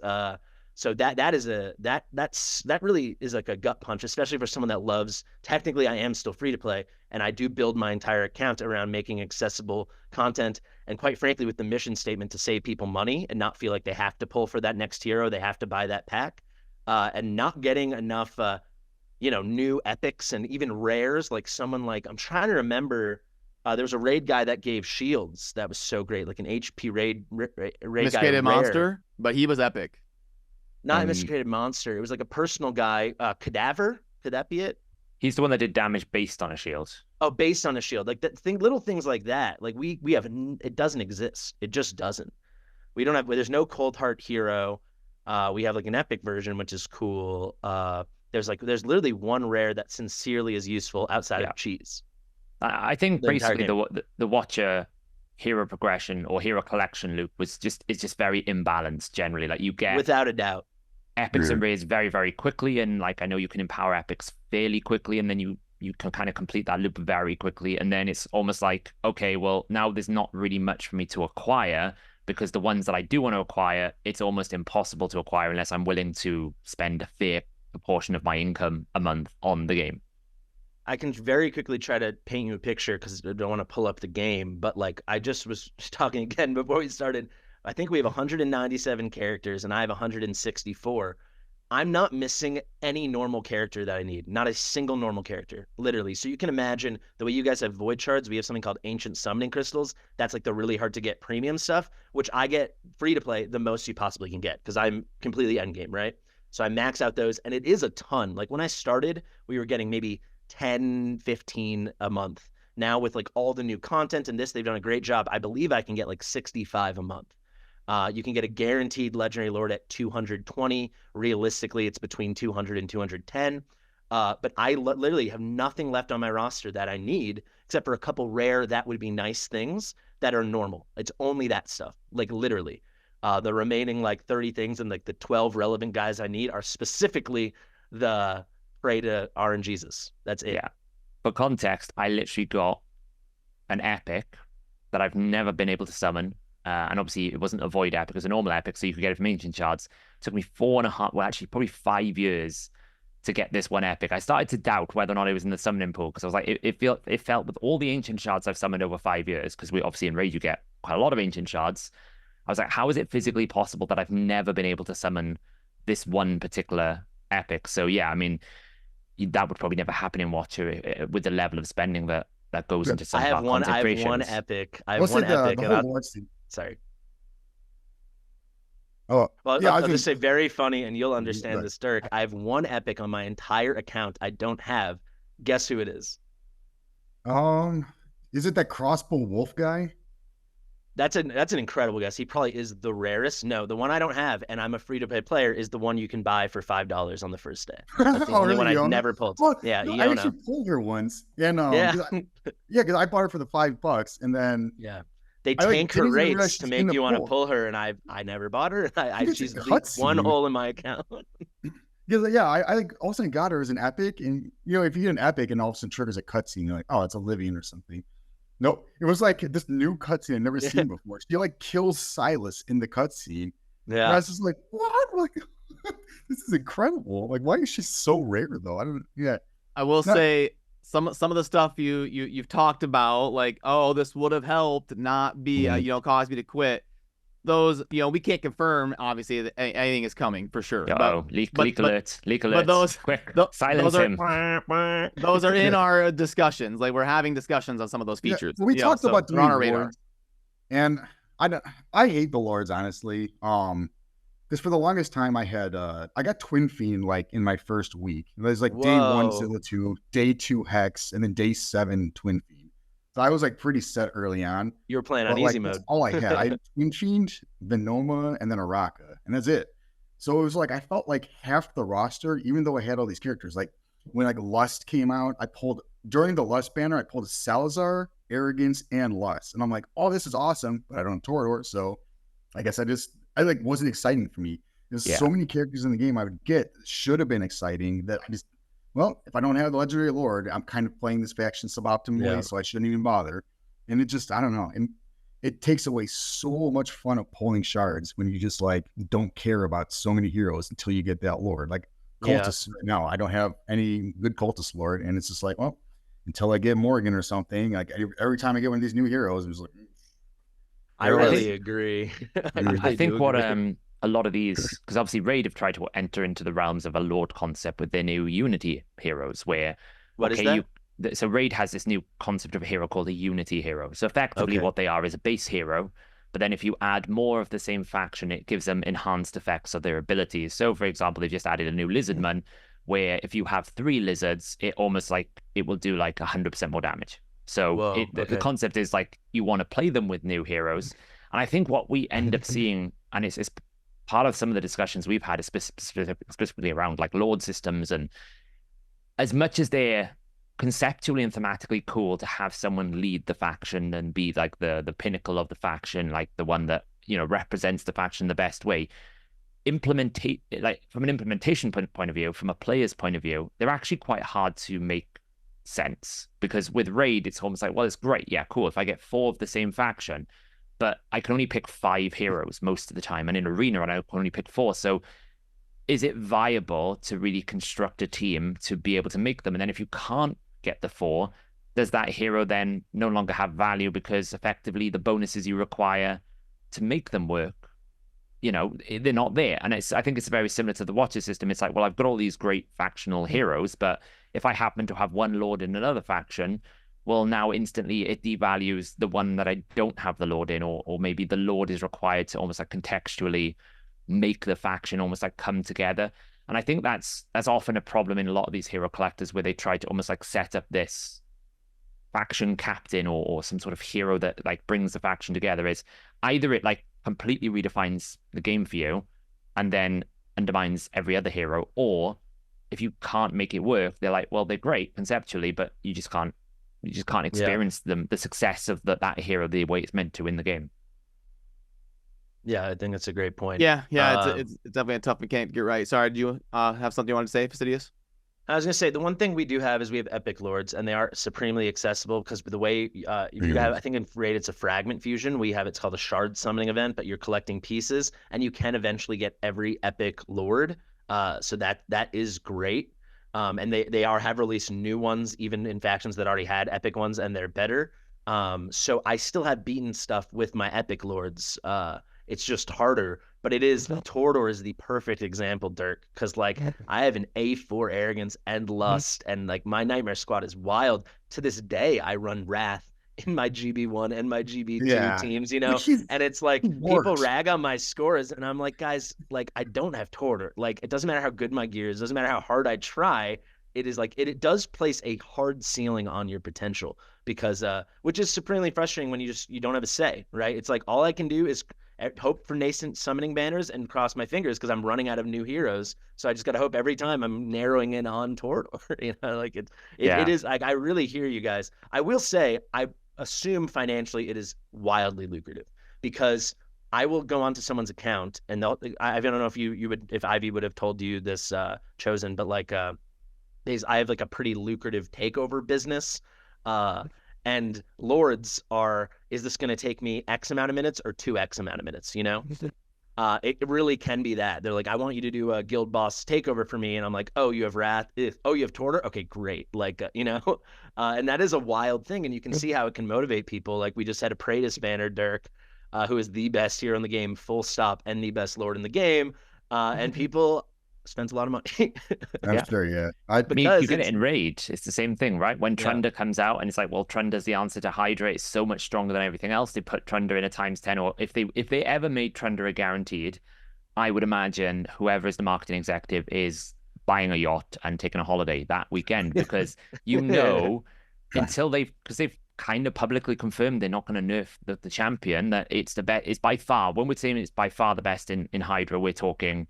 So that really is like a gut punch, especially for someone that loves. Technically, I am still free to play, and I do build my entire account around making accessible content. And quite frankly, with the mission statement to save people money and not feel like they have to pull for that next hero, they have to buy that pack, and not getting enough, new epics and even rares. Like someone like I'm trying to remember. There was a raid guy that gave shields that was so great, like an HP raid guy. Miscreated monster, but he was epic. Not a miscreated monster. It was like a personal guy. Cadaver. Could that be it? He's the one that did damage based on a shield. Oh, based on a shield. Like that thing, little things like that. Like we have, it doesn't exist. It just doesn't. We don't have. There's no Cold Heart hero. We have like an epic version, which is cool. There's literally one rare that sincerely is useful outside of cheese. I think basically the Watcher hero progression or hero collection loop is just very imbalanced generally. Like you get without a doubt epics and raids very, very quickly, and like I know you can empower epics fairly quickly, and then you can kind of complete that loop very quickly, and then it's almost like, okay, well now there's not really much for me to acquire because the ones that I do want to acquire, it's almost impossible to acquire unless I'm willing to spend a fair proportion of my income a month on the game. I can very quickly try to paint you a picture because I don't want to pull up the game, but like I just was talking again before we started. I think we have 197 characters and I have 164. I'm not missing any normal character that I need. Not a single normal character, literally. So you can imagine the way you guys have void shards, we have something called ancient summoning crystals. That's like the really hard to get premium stuff, which I get free to play the most you possibly can get because I'm completely end game, right? So I max out those and it is a ton. Like when I started, we were getting maybe 10, 15 a month. Now with like all the new content and this, they've done a great job. I believe I can get like 65 a month. You can get a guaranteed legendary lord at 220. Realistically, it's between 200 and 210. But I literally have nothing left on my roster that I need except for a couple rare that would be nice things that are normal. It's only that stuff, like literally. The remaining like 30 things and like the 12 relevant guys I need are specifically the pray to RNGesus. That's it. Yeah. For context, I literally got an epic that I've never been able to summon. And obviously it wasn't a void epic, it was a normal epic, so you could get it from ancient shards. It took me 4.5, well actually probably 5 years to get this one epic. I started to doubt whether or not it was in the summoning pool because I was like, it felt with all the ancient shards I've summoned over 5 years, because we obviously in Raid you get quite a lot of ancient shards. I was like, how is it physically possible that I've never been able to summon this one particular epic? So yeah, I mean, that would probably never happen in Watcher with the level of spending that goes into some I of have our one. I content have one creations. epic. I have one epic. The whole Lord scene. Sorry. Oh, Well, yeah, I'll just say very funny, and you'll understand Right. this, Dirk. I have one epic on my entire account. I don't have. Guess who it is? Is it that crossbow wolf guy? That's an incredible guess. He probably is the rarest. No, the one I don't have, and I'm a free to play player, is the one you can buy for $5 on the first day. That's the only really, one I've Iona? never pulled. Well, Yeah, no, I Iona. actually pulled her once. And Yeah, because I bought her for the $5, and then yeah. They I, like, tank her didn't even realize rates she's to in make the you want to pool. pull her, and I never bought her. It's She's a the one cutscene. hole in my account. Because yeah, I like all of a sudden got her as an epic, and if you get an epic and all of a sudden triggers a cutscene, you're like, oh, it's Oblivion or something. Nope, it was like this new cutscene I've never seen before. She like kills Silas in the cutscene. And I Yeah. was just like, what? Like, this is incredible. Like, why is she so rare though? I don't. Yeah, I will say some of the stuff you've talked about, like, oh, this would have helped not be caused me to quit. Those, we can't confirm obviously that anything is coming for sure. Leak alert. But those quick, those silence are, him. Those are in our discussions. Like, we're having discussions on some of those features. Well, we talked about they're on our doing radar. lords, and I hate the lords honestly. Because for the longest time I got Twin Fiend like in my first week. It was like day 1 Whoa. Zilla 2, day 2 Hex, and then day 7 Twin Fiend. So I was like pretty set early on. You were playing on But easy like, that's mode. all I had. I had Twin Fiend, Venoma, and then Araka, and that's it. So it was like I felt like half the roster, even though I had all these characters. Like when like Lust came out, I pulled during the Lust banner, I pulled Salazar, Arrogance, and Lust, and I'm like, oh, this is awesome, but I don't have Torador, so I guess I like wasn't exciting for me. There's so many characters in the game I would get should have been exciting that I just. Well, if I don't have the Legendary Lord, I'm kind of playing this faction suboptimally, so I shouldn't even bother. And it just, I don't know. And it takes away so much fun of pulling shards when you just like don't care about so many heroes until you get that Lord. Like Cultist, no, I don't have any good Cultist Lord. And it's just like, well, until I get Morgan or something, like every time I get one of these new heroes, it was like, I really agree. I think what a lot of these, because obviously Raid have tried to enter into the realms of a Lord concept with their new Unity heroes, where What is that? So Raid has this new concept of a hero called a Unity hero. So effectively what they are is a base hero, but then if you add more of the same faction, it gives them enhanced effects of their abilities. So for example, they've just added a new Lizardman, where if you have 3 lizards, it almost like it will do like 100% more damage. So the concept is like you want to play them with new heroes. And I think what we end up seeing, and it's part of some of the discussions we've had is specifically around like Lord systems, and as much as they're conceptually and thematically cool to have someone lead the faction and be like the pinnacle of the faction, like the one that represents the faction the best way, like from an implementation point of view, from a player's point of view, they're actually quite hard to make sense, because with Raid it's almost like, well, it's great, yeah, cool, if I get 4 of the same faction, but I can only pick 5 heroes most of the time, and in Arena I can only pick 4. So is it viable to really construct a team to be able to make them? And then if you can't get the 4, does that hero then no longer have value because effectively the bonuses you require to make them work, they're not there? And I think it's very similar to the Watcher system. It's like, well, I've got all these great factional heroes, but if I happen to have one Lord in another faction, well, now instantly it devalues the one that I don't have the Lord in, or maybe the Lord is required to almost like contextually make the faction almost like come together. And I think that's often a problem in a lot of these hero collectors, where they try to almost like set up this faction captain or some sort of hero that like brings the faction together. Is either it like completely redefines the game for you and then undermines every other hero, or if you can't make it work, they're like, well, they're great conceptually, but you just can't experience the success of that hero the way it's meant to in the game. Yeah, I think that's a great point. Yeah, it's definitely a tough mechanic to get right. Sorry, do you have something you wanted to say, Fastidious? I was going to say, the one thing we do have is we have epic lords, and they are supremely accessible because the way if you have, I think in Raid it's a fragment fusion. It's called a shard summoning event, but you're collecting pieces, and you can eventually get every epic lord. So that is great. And they have released new ones, even in factions that already had epic ones, and they're better. So I still have beaten stuff with my epic lords. It's just harder, but Torador is the perfect example, Dirk, because like I have an A4 arrogance and lust, and like my nightmare squad is wild. To this day, I run Wrath in my GB1 and my GB2 teams, and it's like people rag on my scores, and I'm like, guys, like I don't have Torador. Like it doesn't matter how good my gear is, doesn't matter how hard I try. It is like it does place a hard ceiling on your potential, because which is supremely frustrating when you don't have a say, right? It's like all I can do is hope for nascent summoning banners and cross my fingers because I'm running out of new heroes. So I just gotta hope every time I'm narrowing in on Torador. Like it is like, I really hear you guys. I will say I assume financially it is wildly lucrative, because I will go onto someone's account and I don't know if if Ivy would have told you this, Chosen, but like I have like a pretty lucrative takeover business. And lords is this going to take me X amount of minutes or 2X amount of minutes, It really can be that. They're like, I want you to do a guild boss takeover for me. And I'm like, oh, you have Wrath? Oh, you have Torador? Okay, great. Like, and that is a wild thing. And you can see how it can motivate people. Like we just had a Praetus banner, Dirk, who is the best hero in the game, full stop, and the best lord in the game. And people spends a lot of money. I'm sure, yeah. Because you get it in Raid. It's the same thing, right? When Trunda comes out and it's like, well, Trunda's the answer to Hydra. It's so much stronger than everything else. They put Trunda in a ×10, or if they ever made Trunda a guaranteed, I would imagine whoever is the marketing executive is buying a yacht and taking a holiday that weekend, because until because they've kind of publicly confirmed they're not going to nerf the champion, that it's the best. It's by far, when we're saying it's by far the best in Hydra, we're talking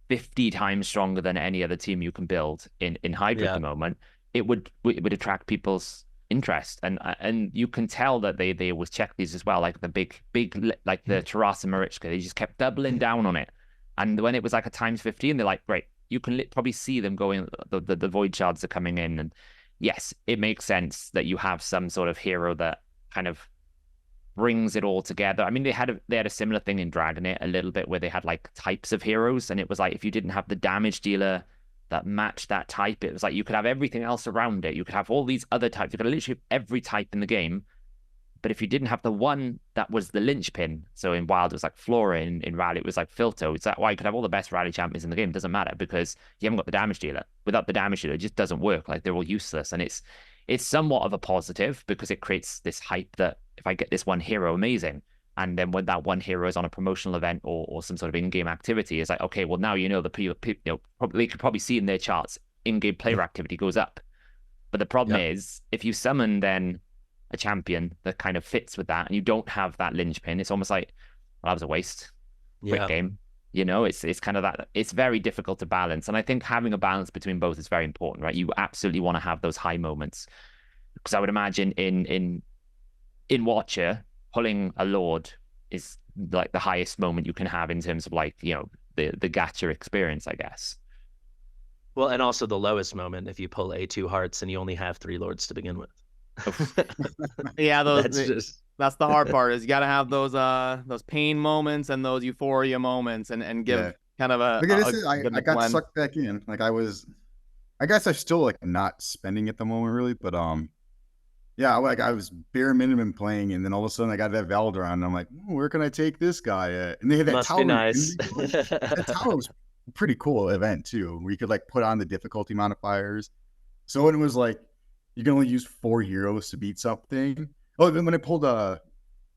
50 times stronger than any other team you can build in Hydra at the moment. It would attract people's interest, and you can tell that they always check these as well, like the big like the Tarasa Marichka, they just kept doubling down on it. And when it was like a ×15, they're like, great, you can probably see them going, the void shards are coming in. And yes, it makes sense that you have some sort of hero that kind of brings it all together. I mean, they had a similar thing in Dragonite a little bit, where they had like types of heroes, and it was like if you didn't have the damage dealer that matched that type, it was like you could have everything else around it. You could have all these other types. You could have literally every type in the game, but if you didn't have the one that was the linchpin, so in Wild it was like Flora, in Rally it was like Filto. It's like why you could have all the best Rally champions in the game. It doesn't matter because you haven't got the damage dealer. Without the damage dealer, it just doesn't work. Like they're all useless, and it's somewhat of a positive because it creates this hype that if I get this one hero, amazing. And then when that one hero is on a promotional event or some sort of in-game activity, it's like, okay, well now the people they could probably see in their charts in-game player activity goes up. But the problem is if you summon then a champion that kind of fits with that, and you don't have that linchpin, it's almost like, well, that was a waste. Quick game. It's kind of that. It's very difficult to balance, and I think having a balance between both is very important, right? You absolutely want to have those high moments, because I would imagine in Watcher, pulling a Lord is like the highest moment you can have in terms of like, the gacha experience, I guess. Well, and also the lowest moment if you pull A2 hearts and you only have 3 Lords to begin with. Yeah, that's the hard part, is you got to have those pain moments and those euphoria moments, and give kind of a, Look at a this. I good got blend. sucked back in. Like I guess I'm still like not spending at the moment really, but yeah, like I was bare minimum playing, and then all of a sudden I got that Valdron, and I'm like, where can I take this guy at? And they had that Must tower. be nice. That tower was a pretty cool event too, where you could like put on the difficulty modifiers. So when it was like you can only use 4 heroes to beat something. Oh, then when I pulled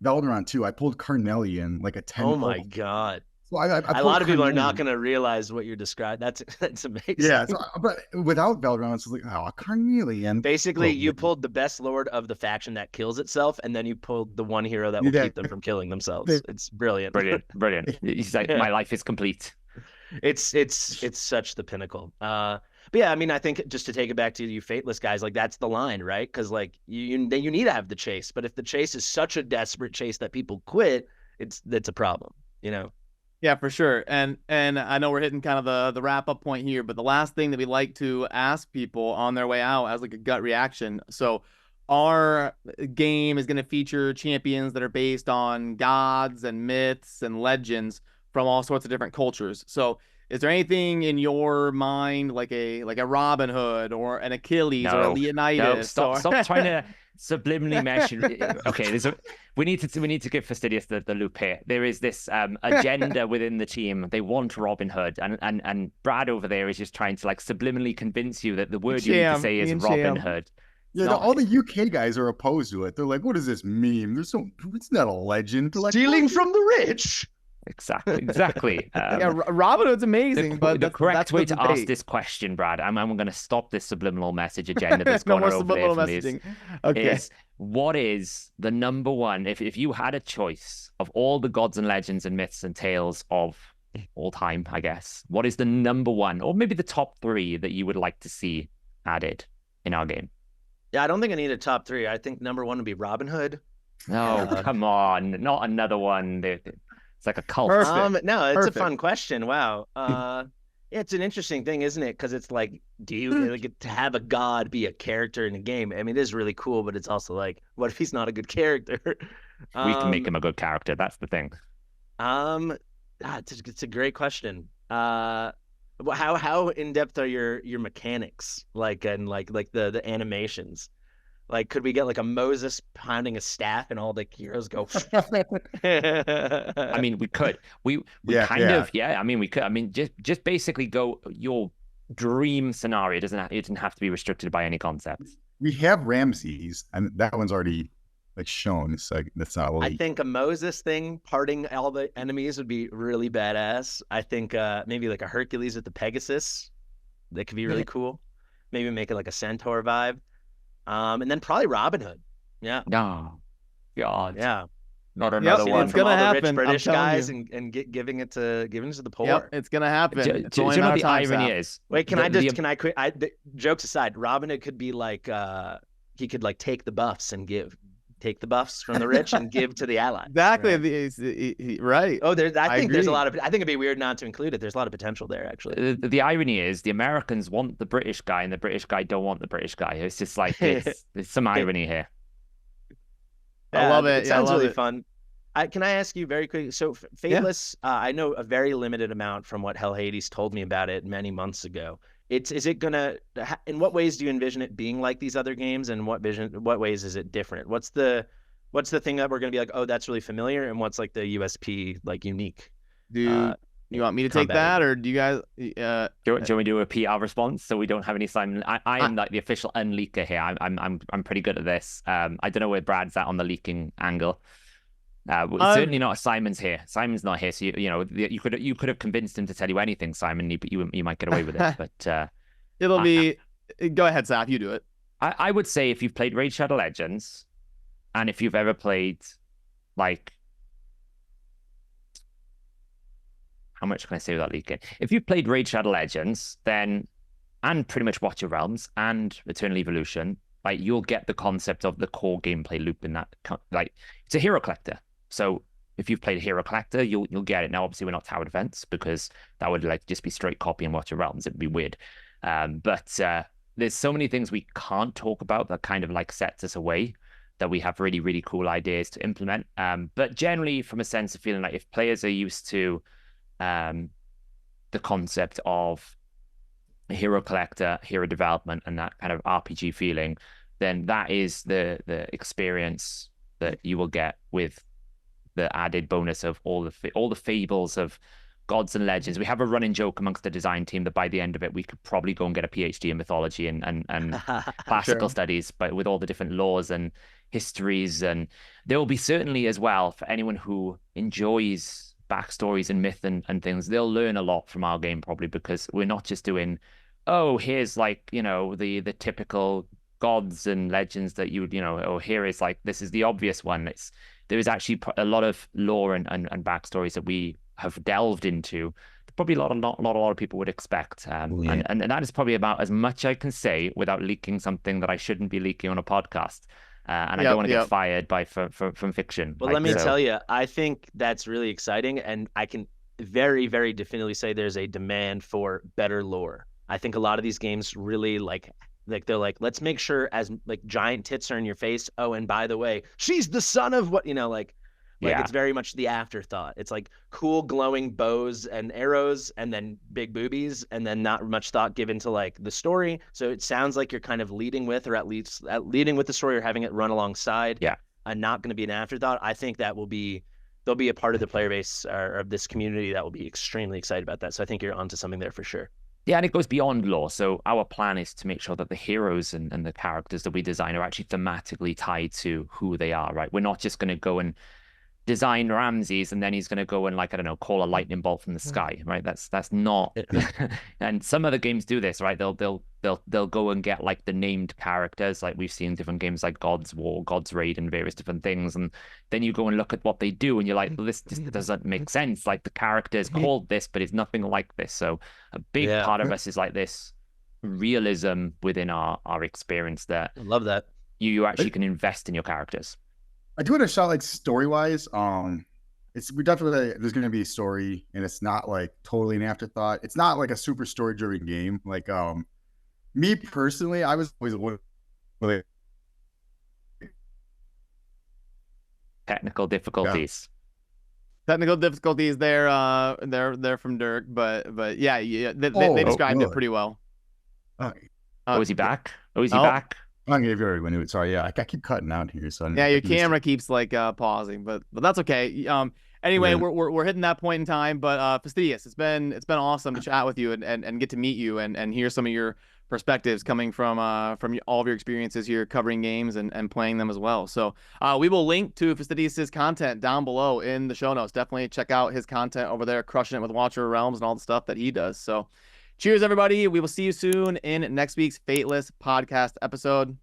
Valdron too, I pulled Carnelian like a 10. Oh my god. So I A pulled lot of people are not Carnelian. going to realize what you're describing. That's amazing. Yeah, so, but without Valdron, it's like, oh, Carnelian. Basically, Oh, you pulled the best lord of the faction that kills itself, and then you pulled the one hero that will Yeah. keep them from killing themselves. It's brilliant. Brilliant. He's like, my life is complete. It's such the pinnacle. But yeah, I mean, I think just to take it back to you Fateless guys, like that's the line, right? Because like you need to have the chase, but if the chase is such a desperate chase that people quit, it's a problem, you know. Yeah, for sure. And I know we're hitting kind of the wrap up point here, but the last thing that we like to ask people on their way out as like a gut reaction. So our game is going to feature champions that are based on gods and myths and legends from all sorts of different cultures. So is there anything in your mind like a Robin Hood or an Achilles or a Leonidas? No, stop trying to subliminally mention. Okay, we need to give Fastidious the loop here. There is this agenda within the team. They want Robin Hood, and Brad over there is just trying to like subliminally convince you that the word you need to say is Robin Hood. Yeah, all the UK guys are opposed to it. They're like, "What is this meme? It's not a legend." They're like, stealing from the rich. Exactly. Yeah, Robin Hood's amazing, but the correct way to ask debate. this question, Brad, I'm going to stop this subliminal message agenda that's No gone more over there subliminal from messaging. these. Okay. What is the number one, if you had a choice of all the gods and legends and myths and tales of all time, I guess, what is the number one, or maybe the top 3 that you would like to see added in our game? Yeah, I don't think I need a top 3. I think number 1 would be Robin Hood. No, come on, not another one. It's like a cult. Perfect. No, it's Perfect. a fun question. Wow. It's an interesting thing, isn't it? Because it's like, do you get to have a god be a character in a game? I mean, it is really cool, but it's also like, what if he's not a good character? We can make him a good character. That's the thing. It's a great question. How in depth are your mechanics? Like and like the animations. Like, could we get like a Moses pounding a staff and all the heroes go? I mean, we could. We kind of. I mean, we could. I mean, just basically go your dream scenario. It doesn't have to be restricted by any concepts. We have Ramses, and that one's already like shown. It's like that's not elite. I think a Moses thing parting all the enemies would be really badass. I think maybe like a Hercules with the Pegasus. That could be really cool. Maybe make it like a Centaur vibe. And then probably Robin Hood. Yeah. No. God. Yeah. Not another one. It's gonna happen. Rich British I'm telling guys you. and giving it to the poor. Yep, it's gonna happen. Do you know what the irony is? Wait, can I quit? Jokes aside, Robin Hood could be like he could like take the buffs and take the buffs from the rich and give to the allies. Exactly. Right. Oh, I think there's a agree. lot of. I think it'd be weird not to include it. There's a lot of potential there, actually. The irony is the Americans want the British guy and the British guy don't want the British guy. It's just like there's some irony here. I love it. It sounds I love really it. fun. Can I ask you very quickly? So Fateless, I know a very limited amount from what Hell Hades told me about it many months ago. Is it gonna? In what ways do you envision it being like these other games, and what ways is it different? What's the thing that we're gonna be like? Oh, that's really familiar, and what's like the USP like unique? Do you want me to take that, or do you guys? Do you want me to do a PR response so we don't have any Simon? I am like the official unleaker here. I'm pretty good at this. I don't know where Brad's at on the leaking angle. Certainly not Simon's here. Simon's not here, so you could have convinced him to tell you anything, Simon. You might get away with it, but it'll be. Go ahead, Saf. You do it. I would say if you've played Raid Shadow Legends, and if you've ever played, like, how much can I say without leaking? If you've played Raid Shadow Legends, then and pretty much Watch Your Realms and Eternal Evolution, like you'll get the concept of the core gameplay loop in that. Like, it's a hero collector. So if you've played a hero collector, you'll get it. Now, obviously, we're not tower defense because that would like just be straight copy and Watch Your Realms. It'd be weird. But there's so many things we can't talk about that kind of like sets us away, that we have really, really cool ideas to implement. But generally, from a sense of feeling like if players are used to the concept of hero collector, hero development, and that kind of RPG feeling, then that is the experience that you will get with the added bonus of all the fables of gods and legends. We have a running joke amongst the design team that by the end of it, we could probably go and get a PhD in mythology and classical studies, but with all the different laws and histories. And there will be certainly as well, for anyone who enjoys backstories and myth and things, they'll learn a lot from our game, probably, because we're not just doing, oh, here's like, the typical gods and legends that you would, or here is like, this is the obvious one. There is actually a lot of lore and backstories that we have delved into. Probably a lot of people would expect. And that is probably about as much I can say without leaking something that I shouldn't be leaking on a podcast. And I don't want to get fired from fiction. Well, let me tell you, I think that's really exciting, and I can very, very definitively say there's a demand for better lore. I think a lot of these games really like they're like, let's make sure as like giant tits are in your face. Oh, and by the way, she's the son of what, it's very much the afterthought. It's like cool glowing bows and arrows and then big boobies and then not much thought given to like the story. So it sounds like you're kind of leading with, or at least leading with the story or having it run alongside. Yeah. And not going to be an afterthought. I think there'll be a part of the player base or of this community that will be extremely excited about that. So I think you're onto something there for sure. Yeah, and it goes beyond lore. So our plan is to make sure that the heroes and the characters that we design are actually thematically tied to who they are, right? We're not just going to go and design Ramses and then he's going to go and, like, I don't know, call a lightning bolt from the sky, right? That's not. And some other games do this, right? They'll go and get like the named characters, like we've seen different games like God's War, God's Raid, and various different things. And then you go and look at what they do, and you're like, well, this just doesn't make sense. Like the character is called this, but it's nothing like this. So a big part of us is like this realism within our experience that I love that you actually can invest in your characters. I do want to shout, like, story wise, we definitely, there's going to be a story, and it's not like totally an afterthought. It's not like a super story driven game. Like, me personally, I was always really technical difficulties. Technical difficulties there. They're from Dirk, but they described it pretty well. Is he back? Is he back? I'm gonna give you everyone. Sorry, I keep cutting out here. So your camera keeps like pausing, but that's okay. Anyway, we're hitting that point in time. But Fastidious, it's been awesome to chat with you and get to meet you and hear some of your perspectives coming from all of your experiences here covering games and playing them as well. So we will link to Fastidious's content down below in the show notes. Definitely check out his content over there, crushing it with Watcher of Realms and all the stuff that he does. So cheers, everybody. We will see you soon in next week's Fateless podcast episode.